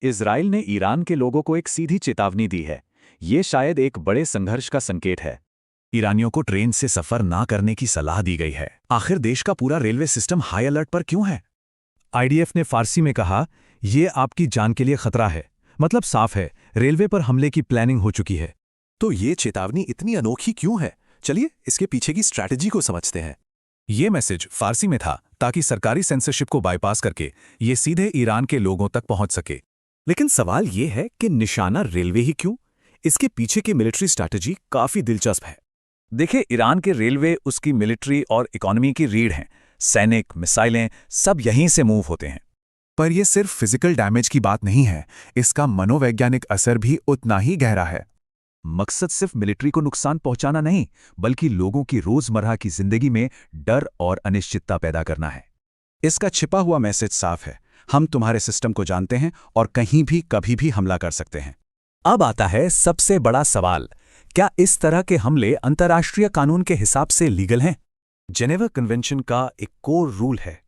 Israel ने Iran के लोगों को एक सीधी चेतावनी दी है। ये शायद एक बड़े संघर्ष का संकेत है। ईरानियों को ट्रेन से सफर ना करने की सलाह दी गई है। आखिर देश का पूरा रेलवे सिस्टम हाई अलर्ट पर क्यों है? आईडीएफ ने फारसी में कहा, ये आपकी जान के लिए खतरा है। मतलब साफ है, रेलवे पर हमले की प्लानिंग हो चुकी है। तो ये चेतावनी इतनी अनोखी क्यों है? चलिए इसके पीछे की स्ट्रैटेजी को समझते हैं। ये मैसेज फारसी में था ताकि सरकारी सेंसरशिप को बाईपास करके ये सीधे ईरान के लोगों तक पहुंच सके। लेकिन सवाल ये है कि निशाना रेलवे ही क्यों? इसके पीछे की मिलिट्री स्ट्रैटेजी काफी दिलचस्प है। देखिए, ईरान के रेलवे उसकी मिलिट्री और इकोनॉमी की रीढ़ हैं। सैनिक, मिसाइलें सब यहीं से मूव होते हैं। पर यह सिर्फ फिजिकल डैमेज की बात नहीं है, इसका मनोवैज्ञानिक असर भी उतना ही गहरा है। मकसद सिर्फ मिलिट्री को नुकसान पहुंचाना नहीं, बल्कि लोगों की रोजमर्रा की जिंदगी में डर और अनिश्चितता पैदा करना है। इसका छिपा हुआ मैसेज साफ है, हम तुम्हारे सिस्टम को जानते हैं और कहीं भी कभी भी हमला कर सकते हैं। अब आता है सबसे बड़ा सवाल, क्या इस तरह के हमले अंतर्राष्ट्रीय कानून के हिसाब से लीगल हैं? जेनेवा कन्वेंशन का एक कोर रूल है,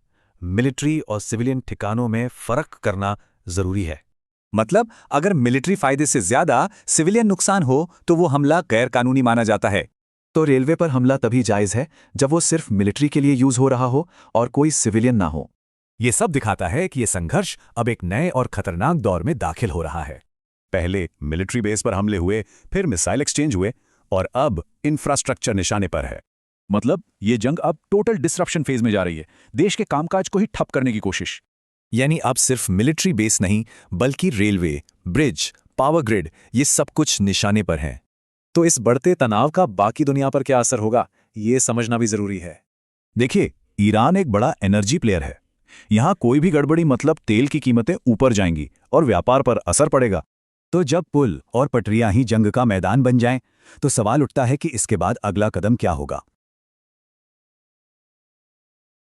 मिलिट्री और सिविलियन ठिकानों में फर्क करना जरूरी है। मतलब अगर मिलिट्री फायदे से ज्यादा सिविलियन नुकसान हो तो वो हमला गैर कानूनी माना जाता है। तो रेलवे पर हमला तभी जायज है जब वो सिर्फ मिलिट्री के लिए यूज हो रहा हो और कोई सिविलियन ना हो। ये सब दिखाता है कि ये संघर्ष अब एक नए और खतरनाक दौर में दाखिल हो रहा है। पहले मिलिट्री बेस पर हमले हुए, फिर मिसाइल एक्सचेंज हुए और अब इंफ्रास्ट्रक्चर निशाने पर है। मतलब ये जंग अब टोटल डिसरप्शन फेज में जा रही है, देश के कामकाज को ही ठप करने की कोशिश। यानी अब सिर्फ मिलिट्री बेस नहीं, बल्कि रेलवे, ब्रिज, पावर ग्रिड, ये सब कुछ निशाने पर हैं। तो इस बढ़ते तनाव का बाकी दुनिया पर क्या असर होगा, ये समझना भी जरूरी है। देखिए, ईरान एक बड़ा एनर्जी प्लेयर है। यहां कोई भी गड़बड़ी मतलब तेल की कीमतें ऊपर जाएंगी और व्यापार पर असर पड़ेगा। तो जब पुल और पटरियां ही जंग का मैदान बन जाएं, तो सवाल उठता है कि इसके बाद अगला कदम क्या होगा।